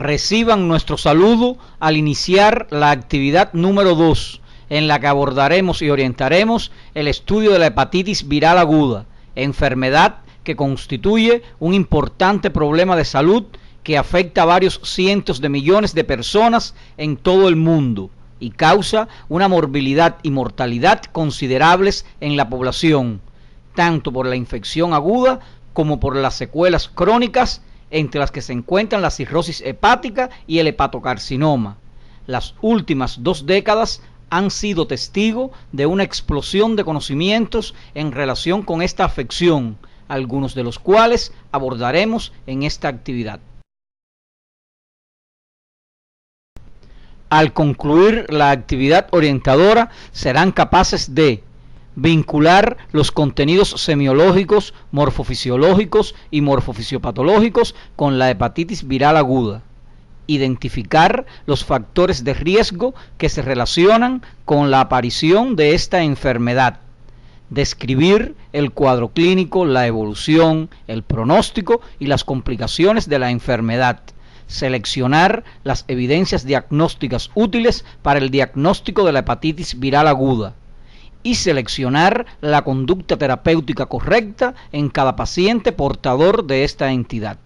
Reciban nuestro saludo al iniciar la actividad número 2, en la que abordaremos y orientaremos el estudio de la hepatitis viral aguda, enfermedad que constituye un importante problema de salud que afecta a varios cientos de millones de personas en todo el mundo y causa una morbilidad y mortalidad considerables en la población, tanto por la infección aguda como por las secuelas crónicas, entre las que se encuentran la cirrosis hepática y el hepatocarcinoma. Las últimas 2 décadas han sido testigo de una explosión de conocimientos en relación con esta afección, algunos de los cuales abordaremos en esta actividad. Al concluir la actividad orientadora, serán capaces de vincular los contenidos semiológicos, morfofisiológicos y morfofisiopatológicos con la hepatitis viral aguda, identificar los factores de riesgo que se relacionan con la aparición de esta enfermedad, describir el cuadro clínico, la evolución, el pronóstico y las complicaciones de la enfermedad, seleccionar las evidencias diagnósticas útiles para el diagnóstico de la hepatitis viral aguda y seleccionar la conducta terapéutica correcta en cada paciente portador de esta entidad.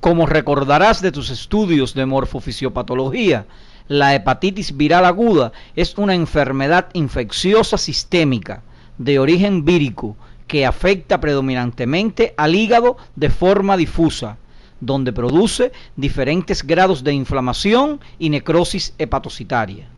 Como recordarás de tus estudios de morfofisiopatología, la hepatitis viral aguda es una enfermedad infecciosa sistémica de origen vírico que afecta predominantemente al hígado de forma difusa, donde produce diferentes grados de inflamación y necrosis hepatocitaria.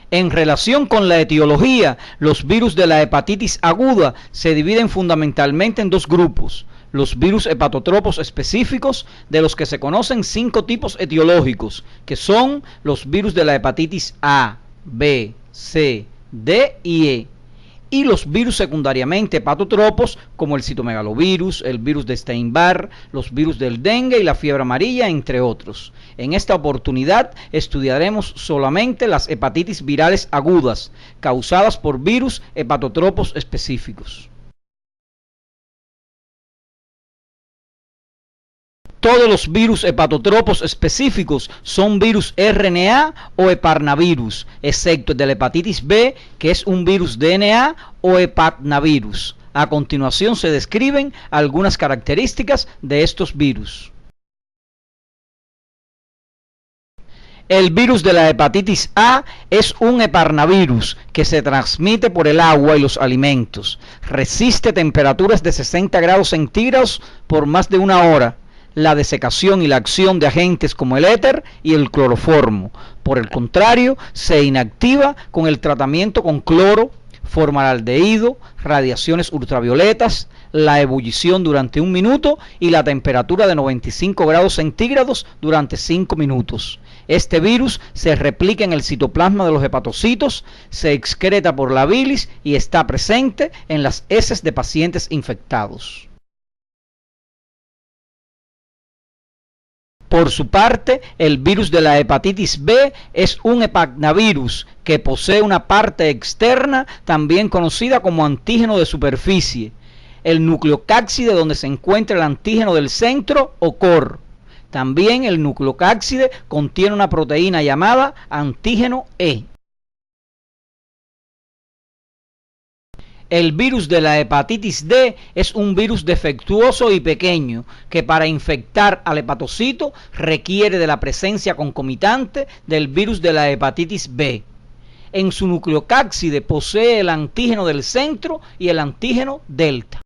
En relación con la etiología, los virus de la hepatitis aguda se dividen fundamentalmente en 2 grupos: los virus hepatotropos específicos, de los que se conocen 5 tipos etiológicos, que son los virus de la hepatitis A, B, C, D y E, y los virus secundariamente hepatotropos, como el citomegalovirus, el virus de Epstein-Barr, los virus del dengue y la fiebre amarilla, entre otros. En esta oportunidad estudiaremos solamente las hepatitis virales agudas, causadas por virus hepatotropos específicos. Todos los virus hepatotropos específicos son virus RNA o heparnavirus, excepto el de la hepatitis B, que es un virus DNA o hepatnavirus. A continuación se describen algunas características de estos virus. El virus de la hepatitis A es un heparnavirus que se transmite por el agua y los alimentos. Resiste temperaturas de 60 grados centígrados por más de 1 hora. La desecación y la acción de agentes como el éter y el cloroformo. Por el contrario, se inactiva con el tratamiento con cloro, formaldehído, radiaciones ultravioletas, la ebullición durante 1 minuto y la temperatura de 95 grados centígrados durante 5 minutos. Este virus se replica en el citoplasma de los hepatocitos, se excreta por la bilis y está presente en las heces de pacientes infectados. Por su parte, el virus de la hepatitis B es un hepatnavirus que posee una parte externa, también conocida como antígeno de superficie, el nucleocápside donde se encuentra el antígeno del centro o core. También el nucleocápside contiene una proteína llamada antígeno E. El virus de la hepatitis D es un virus defectuoso y pequeño que para infectar al hepatocito requiere de la presencia concomitante del virus de la hepatitis B. En su nucleocápside posee el antígeno del centro y el antígeno delta.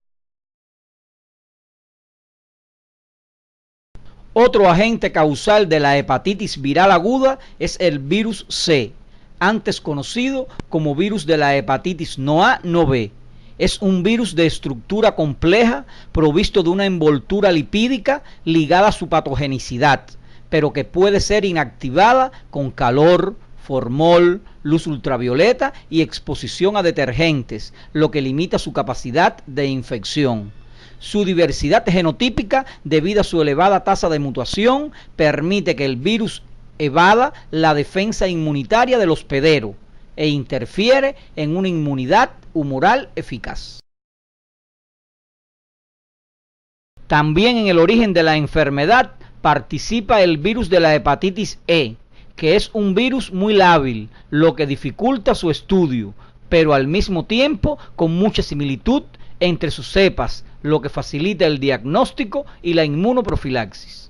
Otro agente causal de la hepatitis viral aguda es el virus C, antes conocido como virus de la hepatitis no A, no B. Es un virus de estructura compleja, provisto de una envoltura lipídica ligada a su patogenicidad, pero que puede ser inactivada con calor, formol, luz ultravioleta y exposición a detergentes, lo que limita su capacidad de infección. Su diversidad genotípica, debido a su elevada tasa de mutación, permite que el virus evada la defensa inmunitaria del hospedero e interfiere en una inmunidad humoral eficaz. También en el origen de la enfermedad participa el virus de la hepatitis E, que es un virus muy lábil, lo que dificulta su estudio, pero al mismo tiempo con mucha similitud entre sus cepas, lo que facilita el diagnóstico y la inmunoprofilaxis.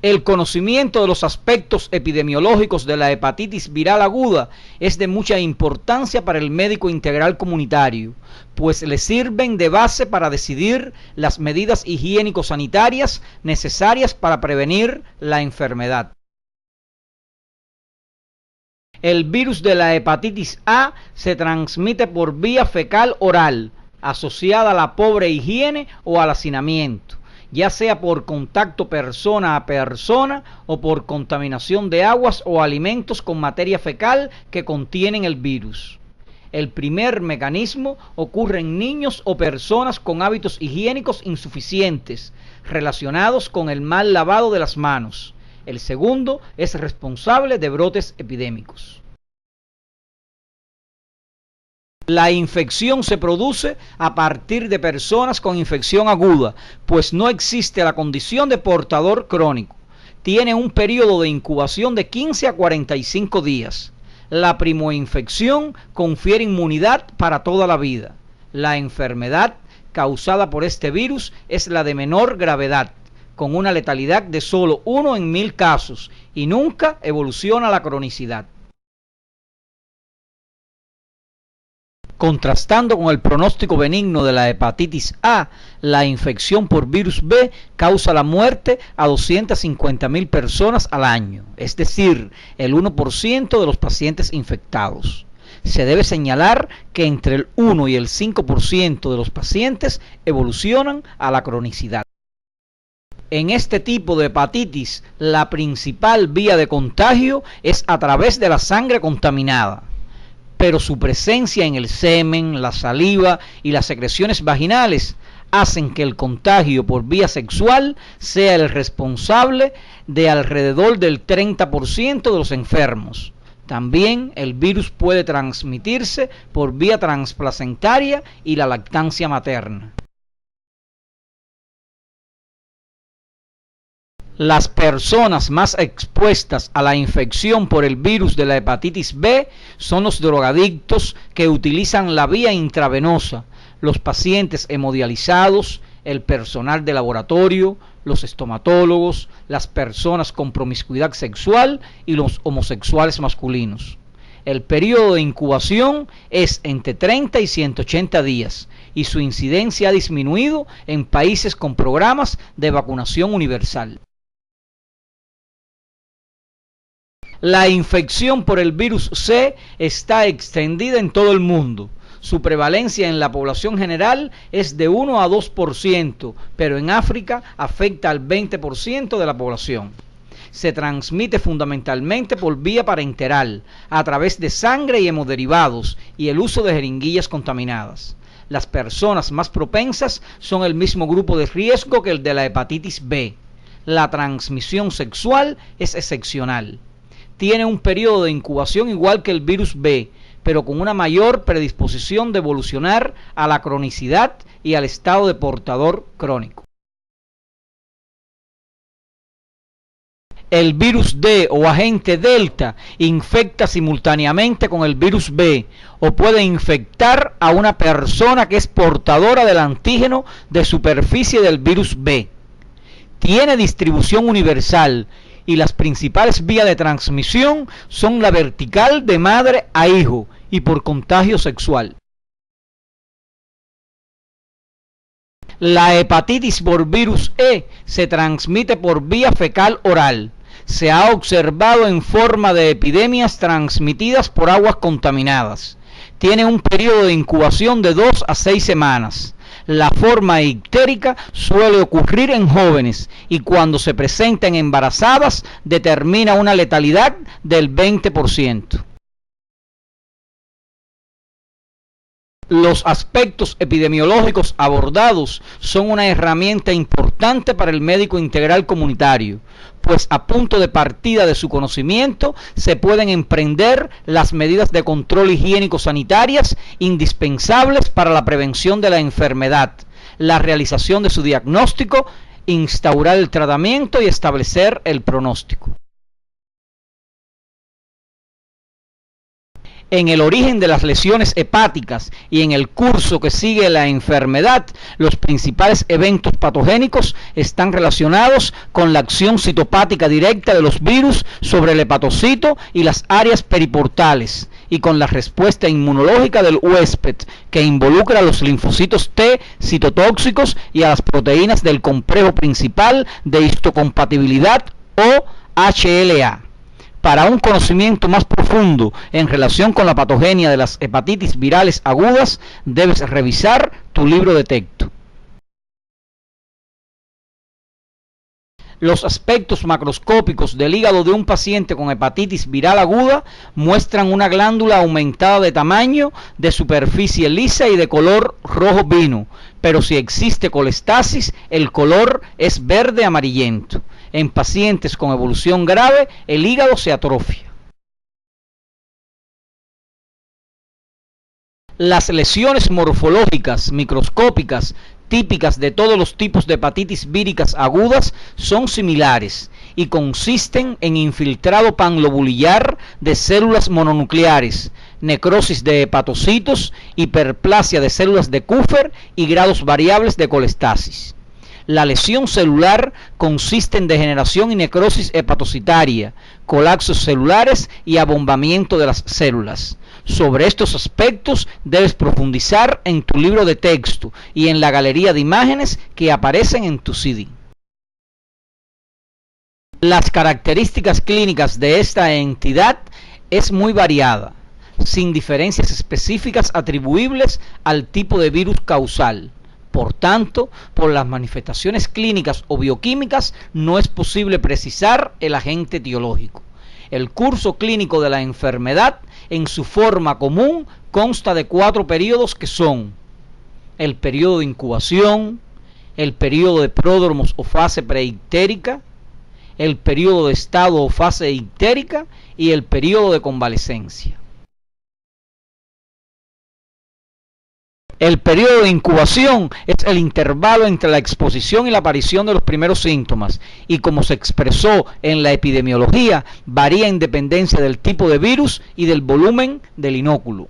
El conocimiento de los aspectos epidemiológicos de la hepatitis viral aguda es de mucha importancia para el médico integral comunitario, pues le sirven de base para decidir las medidas higiénico-sanitarias necesarias para prevenir la enfermedad. El virus de la hepatitis A se transmite por vía fecal oral, asociada a la pobre higiene o al hacinamiento, ya sea por contacto persona a persona o por contaminación de aguas o alimentos con materia fecal que contienen el virus. El primer mecanismo ocurre en niños o personas con hábitos higiénicos insuficientes relacionados con el mal lavado de las manos. El segundo es responsable de brotes epidémicos. La infección se produce a partir de personas con infección aguda, pues no existe la condición de portador crónico. Tiene un periodo de incubación de 15 a 45 días. La primoinfección confiere inmunidad para toda la vida. La enfermedad causada por este virus es la de menor gravedad, con una letalidad de solo 1 en 1000 casos y nunca evoluciona a la cronicidad. Contrastando con el pronóstico benigno de la hepatitis A, la infección por virus B causa la muerte a 250.000 personas al año, es decir, el 1% de los pacientes infectados. Se debe señalar que entre el 1 y el 5% de los pacientes evolucionan a la cronicidad. En este tipo de hepatitis, la principal vía de contagio es a través de la sangre contaminada, pero su presencia en el semen, la saliva y las secreciones vaginales hacen que el contagio por vía sexual sea el responsable de alrededor del 30% de los enfermos. También el virus puede transmitirse por vía transplacentaria y la lactancia materna. Las personas más expuestas a la infección por el virus de la hepatitis B son los drogadictos que utilizan la vía intravenosa, los pacientes hemodializados, el personal de laboratorio, los estomatólogos, las personas con promiscuidad sexual y los homosexuales masculinos. El periodo de incubación es entre 30 y 180 días y su incidencia ha disminuido en países con programas de vacunación universal. La infección por el virus C está extendida en todo el mundo. Su prevalencia en la población general es de 1 a 2%, pero en África afecta al 20% de la población. Se transmite fundamentalmente por vía parenteral, a través de sangre y hemoderivados y el uso de jeringuillas contaminadas. Las personas más propensas son el mismo grupo de riesgo que el de la hepatitis B. La transmisión sexual es excepcional. Tiene un periodo de incubación igual que el virus B, pero con una mayor predisposición de evolucionar a la cronicidad y al estado de portador crónico. El virus D o agente delta infecta simultáneamente con el virus B o puede infectar a una persona que es portadora del antígeno de superficie del virus B. Tiene distribución universal y las principales vías de transmisión son la vertical de madre a hijo y por contagio sexual. La hepatitis por virus E se transmite por vía fecal oral. Se ha observado en forma de epidemias transmitidas por aguas contaminadas. Tiene un periodo de incubación de 2 a 6 semanas. La forma ictérica suele ocurrir en jóvenes y cuando se presenta en embarazadas determina una letalidad del 20%. Los aspectos epidemiológicos abordados son una herramienta importante para el médico integral comunitario, pues a punto de partida de su conocimiento se pueden emprender las medidas de control higiénico-sanitarias indispensables para la prevención de la enfermedad, la realización de su diagnóstico, instaurar el tratamiento y establecer el pronóstico. En el origen de las lesiones hepáticas y en el curso que sigue la enfermedad, los principales eventos patogénicos están relacionados con la acción citopática directa de los virus sobre el hepatocito y las áreas periportales, y con la respuesta inmunológica del huésped, que involucra a los linfocitos T citotóxicos y a las proteínas del complejo principal de histocompatibilidad o HLA. Para un conocimiento más profundo en relación con la patogenia de las hepatitis virales agudas, debes revisar tu libro de texto. Los aspectos macroscópicos del hígado de un paciente con hepatitis viral aguda muestran una glándula aumentada de tamaño, de superficie lisa y de color rojo vino, pero si existe colestasis, el color es verde amarillento. En pacientes con evolución grave, el hígado se atrofia. Las lesiones morfológicas microscópicas típicas de todos los tipos de hepatitis víricas agudas son similares y consisten en infiltrado panglobulillar de células mononucleares, necrosis de hepatocitos, hiperplasia de células de Kupffer y grados variables de colestasis. La lesión celular consiste en degeneración y necrosis hepatocitaria, colapsos celulares y abombamiento de las células. Sobre estos aspectos debes profundizar en tu libro de texto y en la galería de imágenes que aparecen en tu CD. Las características clínicas de esta entidad es muy variada, sin diferencias específicas atribuibles al tipo de virus causal. Por tanto, por las manifestaciones clínicas o bioquímicas no es posible precisar el agente etiológico. El curso clínico de la enfermedad, en su forma común, consta de 4 periodos que son el periodo de incubación, el periodo de pródromos o fase preictérica, el periodo de estado o fase ictérica y el periodo de convalecencia. El periodo de incubación es el intervalo entre la exposición y la aparición de los primeros síntomas y, como se expresó en la epidemiología, varía en dependencia del tipo de virus y del volumen del inóculo.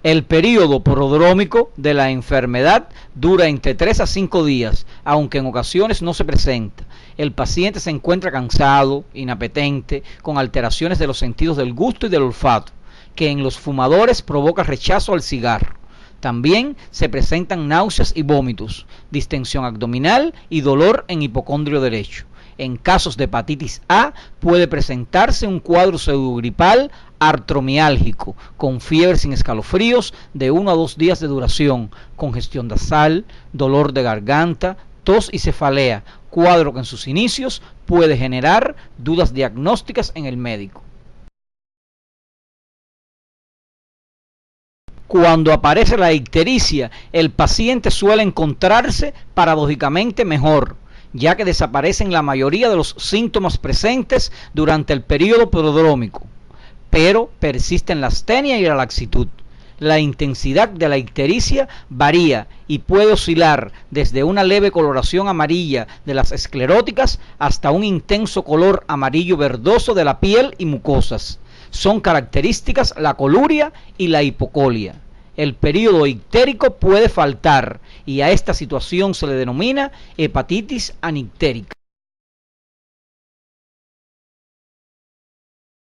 El periodo prodrómico de la enfermedad dura entre 3 a 5 días, aunque en ocasiones no se presenta. El paciente se encuentra cansado, inapetente, con alteraciones de los sentidos del gusto y del olfato, que en los fumadores provoca rechazo al cigarro. También se presentan náuseas y vómitos, distensión abdominal y dolor en hipocondrio derecho. En casos de hepatitis A puede presentarse un cuadro pseudogripal artromiálgico, con fiebre sin escalofríos de 1 a 2 días de duración, congestión nasal, dolor de garganta, tos y cefalea, cuadro que en sus inicios puede generar dudas diagnósticas en el médico. Cuando aparece la ictericia, el paciente suele encontrarse paradójicamente mejor, ya que desaparecen la mayoría de los síntomas presentes durante el periodo prodrómico, pero persisten la astenia y la laxitud. La intensidad de la ictericia varía y puede oscilar desde una leve coloración amarilla de las escleróticas hasta un intenso color amarillo verdoso de la piel y mucosas. Son características la coluria y la hipocolia. El periodo ictérico puede faltar y a esta situación se le denomina hepatitis anictérica.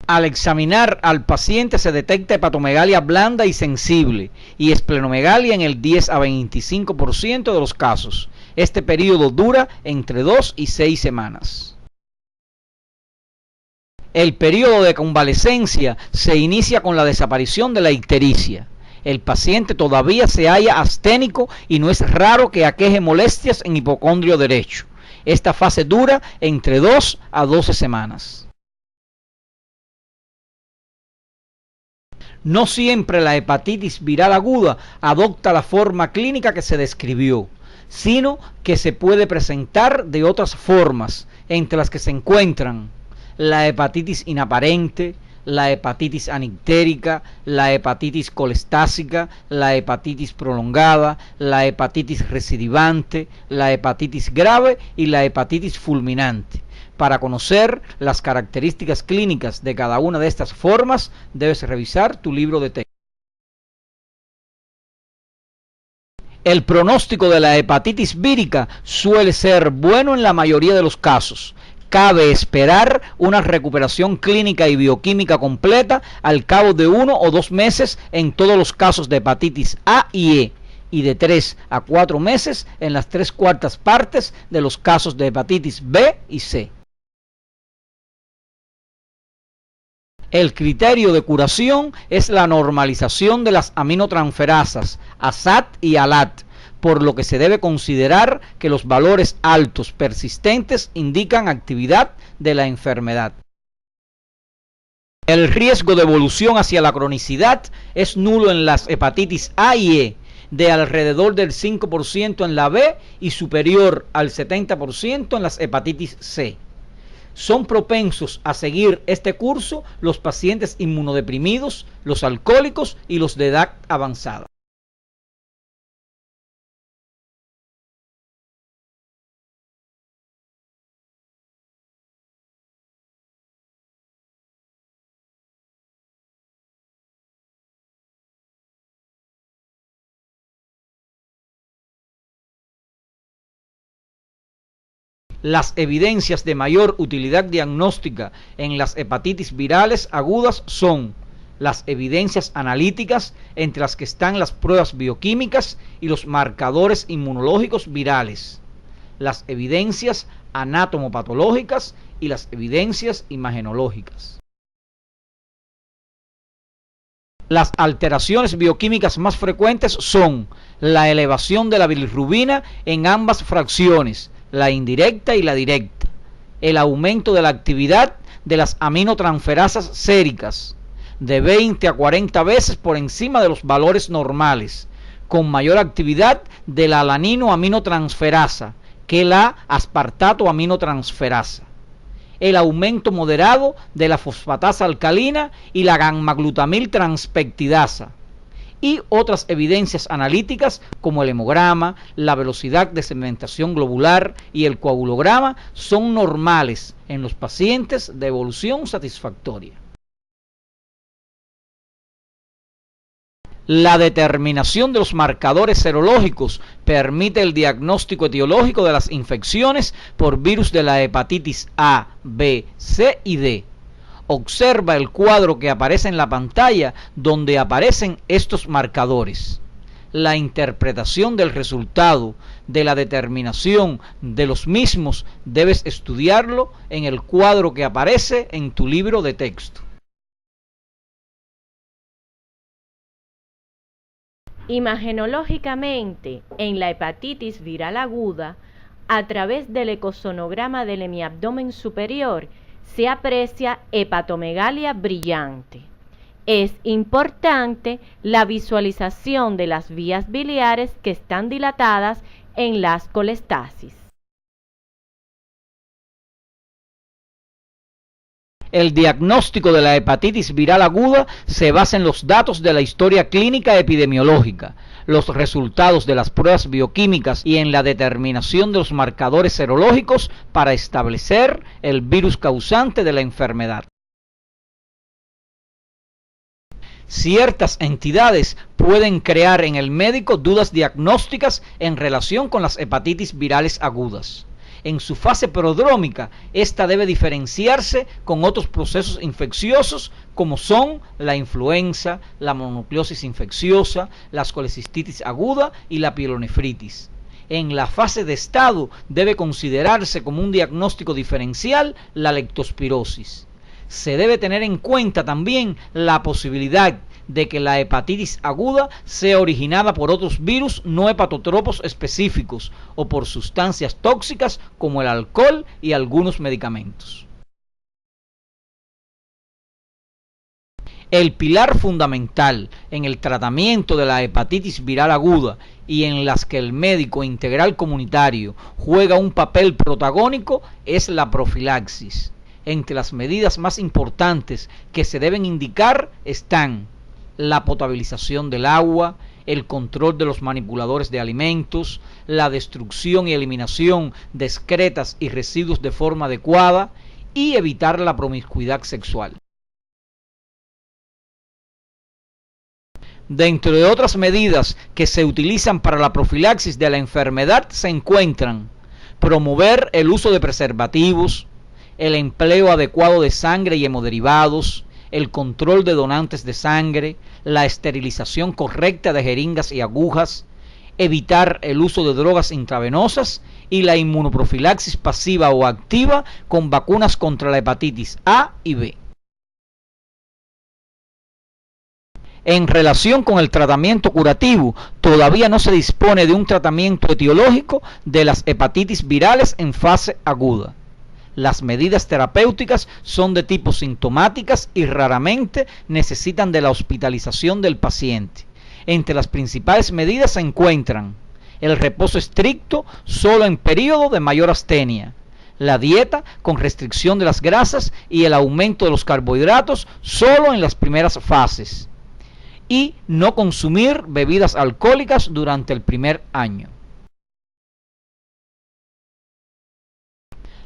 Al examinar al paciente se detecta hepatomegalia blanda y sensible y esplenomegalia en el 10 a 25% de los casos. Este periodo dura entre 2 y 6 semanas. El periodo de convalecencia se inicia con la desaparición de la ictericia. El paciente todavía se halla asténico y no es raro que aqueje molestias en hipocondrio derecho. Esta fase dura entre 2 a 12 semanas. No siempre la hepatitis viral aguda adopta la forma clínica que se describió, sino que se puede presentar de otras formas, entre las que se encuentran la hepatitis inaparente, la hepatitis anictérica, la hepatitis colestásica, la hepatitis prolongada, la hepatitis recidivante, la hepatitis grave y la hepatitis fulminante. Para conocer las características clínicas de cada una de estas formas, debes revisar tu libro de texto. El pronóstico de la hepatitis vírica suele ser bueno en la mayoría de los casos. Cabe esperar una recuperación clínica y bioquímica completa al cabo de 1 o 2 meses en todos los casos de hepatitis A y E, y de 3 a 4 meses en las 3/4 partes de los casos de hepatitis B y C. El criterio de curación es la normalización de las aminotransferasas ASAT y ALAT, por lo que se debe considerar que los valores altos persistentes indican actividad de la enfermedad. El riesgo de evolución hacia la cronicidad es nulo en las hepatitis A y E, de alrededor del 5% en la B y superior al 70% en las hepatitis C. Son propensos a seguir este curso los pacientes inmunodeprimidos, los alcohólicos y los de edad avanzada. Las evidencias de mayor utilidad diagnóstica en las hepatitis virales agudas son las evidencias analíticas, entre las que están las pruebas bioquímicas y los marcadores inmunológicos virales, las evidencias anatomopatológicas y las evidencias imagenológicas. Las alteraciones bioquímicas más frecuentes son la elevación de la bilirrubina en ambas fracciones, la indirecta y la directa, el aumento de la actividad de las aminotransferasas séricas de 20 a 40 veces por encima de los valores normales, con mayor actividad de la alanino-aminotransferasa que la aspartato-aminotransferasa, el aumento moderado de la fosfatasa alcalina y la gamma-glutamil transpeptidasa, y otras evidencias analíticas como el hemograma, la velocidad de sedimentación globular y el coagulograma son normales en los pacientes de evolución satisfactoria. La determinación de los marcadores serológicos permite el diagnóstico etiológico de las infecciones por virus de la hepatitis A, B, C y D. Observa el cuadro que aparece en la pantalla donde aparecen estos marcadores. La interpretación del resultado de la determinación de los mismos debes estudiarlo en el cuadro que aparece en tu libro de texto. Imagenológicamente, en la hepatitis viral aguda, a través del ecosonograma del hemiabdomen superior, se aprecia hepatomegalia brillante. Es importante la visualización de las vías biliares que están dilatadas en las colestasis. El diagnóstico de la hepatitis viral aguda se basa en los datos de la historia clínica epidemiológica, los resultados de las pruebas bioquímicas y en la determinación de los marcadores serológicos para establecer el virus causante de la enfermedad. Ciertas entidades pueden crear en el médico dudas diagnósticas en relación con las hepatitis virales agudas. En su fase prodrómica, esta debe diferenciarse con otros procesos infecciosos como son la influenza, la mononucleosis infecciosa, la colecistitis aguda y la pielonefritis. En la fase de estado debe considerarse como un diagnóstico diferencial la leptospirosis. Se debe tener en cuenta también la posibilidad de que la hepatitis aguda sea originada por otros virus no hepatotropos específicos o por sustancias tóxicas como el alcohol y algunos medicamentos. El pilar fundamental en el tratamiento de la hepatitis viral aguda y en las que el médico integral comunitario juega un papel protagónico es la profilaxis. Entre las medidas más importantes que se deben indicar están la potabilización del agua, el control de los manipuladores de alimentos, la destrucción y eliminación de excretas y residuos de forma adecuada y evitar la promiscuidad sexual. Dentro de otras medidas que se utilizan para la profilaxis de la enfermedad se encuentran promover el uso de preservativos, el empleo adecuado de sangre y hemoderivados, el control de donantes de sangre, la esterilización correcta de jeringas y agujas, evitar el uso de drogas intravenosas y la inmunoprofilaxis pasiva o activa con vacunas contra la hepatitis A y B. En relación con el tratamiento curativo, todavía no se dispone de un tratamiento etiológico de las hepatitis virales en fase aguda. Las medidas terapéuticas son de tipo sintomáticas y raramente necesitan de la hospitalización del paciente. Entre las principales medidas se encuentran el reposo estricto solo en periodo de mayor astenia, la dieta con restricción de las grasas y el aumento de los carbohidratos solo en las primeras fases, y no consumir bebidas alcohólicas durante el primer año.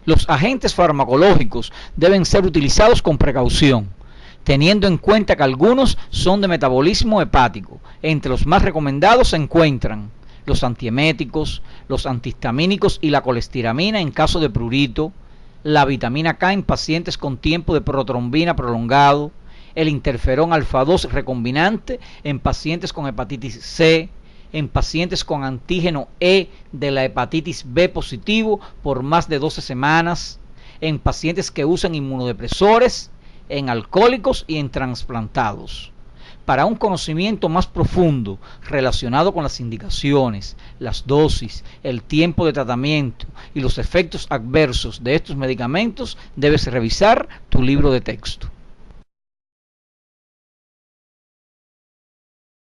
Los agentes farmacológicos deben ser utilizados con precaución, teniendo en cuenta que algunos son de metabolismo hepático. Entre los más recomendados se encuentran los antieméticos, los antihistamínicos y la colestiramina en caso de prurito, la vitamina K en pacientes con tiempo de protrombina prolongado, el interferón alfa 2 recombinante en pacientes con hepatitis C, en pacientes con antígeno E de la hepatitis B positivo por más de 12 semanas, en pacientes que usan inmunodepresores, en alcohólicos y en trasplantados. Para un conocimiento más profundo relacionado con las indicaciones, las dosis, el tiempo de tratamiento y los efectos adversos de estos medicamentos, debes revisar tu libro de texto.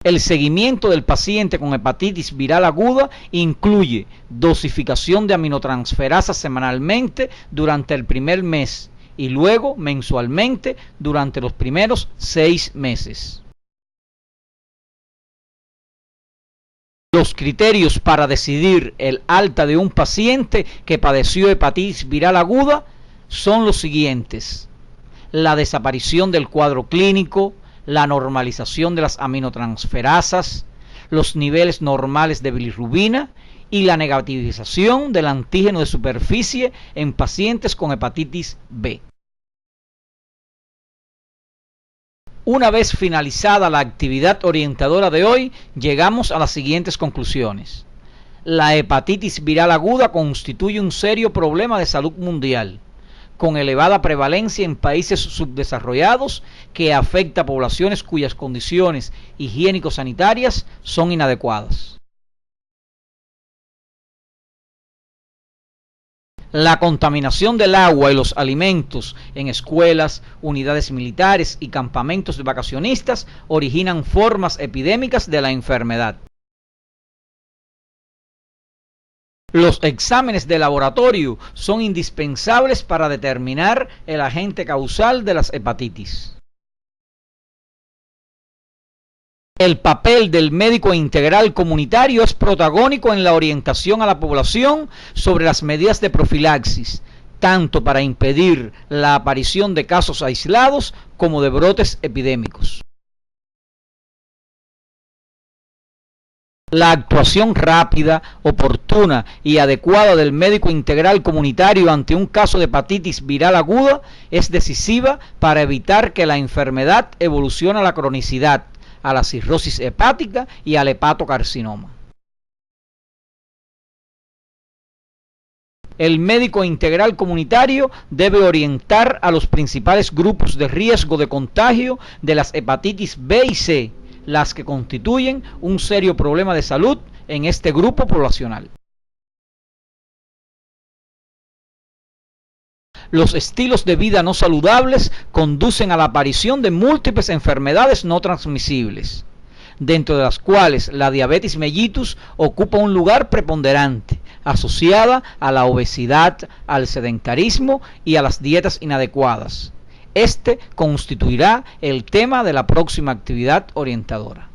El seguimiento del paciente con hepatitis viral aguda incluye dosificación de aminotransferasa semanalmente durante el primer mes y luego mensualmente durante los primeros 6 meses. Los criterios para decidir el alta de un paciente que padeció hepatitis viral aguda son los siguientes: la desaparición del cuadro clínico, la normalización de las aminotransferasas, los niveles normales de bilirrubina y la negativización del antígeno de superficie en pacientes con hepatitis B. Una vez finalizada la actividad orientadora de hoy, llegamos a las siguientes conclusiones. La hepatitis viral aguda constituye un serio problema de salud mundial, con elevada prevalencia en países subdesarrollados, que afecta a poblaciones cuyas condiciones higiénico-sanitarias son inadecuadas. La contaminación del agua y los alimentos en escuelas, unidades militares y campamentos de vacacionistas originan formas epidémicas de la enfermedad. Los exámenes de laboratorio son indispensables para determinar el agente causal de las hepatitis. El papel del médico integral comunitario es protagónico en la orientación a la población sobre las medidas de profilaxis, tanto para impedir la aparición de casos aislados como de brotes epidémicos. La actuación rápida, oportuna y adecuada del médico integral comunitario ante un caso de hepatitis viral aguda es decisiva para evitar que la enfermedad evolucione a la cronicidad, a la cirrosis hepática y al hepatocarcinoma. El médico integral comunitario debe orientar a los principales grupos de riesgo de contagio de las hepatitis B y C, las que constituyen un serio problema de salud en este grupo poblacional. los estilos de vida no saludables conducen a la aparición de múltiples enfermedades no transmisibles, dentro de las cuales la diabetes mellitus ocupa un lugar preponderante, asociada a la obesidad, al sedentarismo y a las dietas inadecuadas. Este constituirá el tema de la próxima actividad orientadora.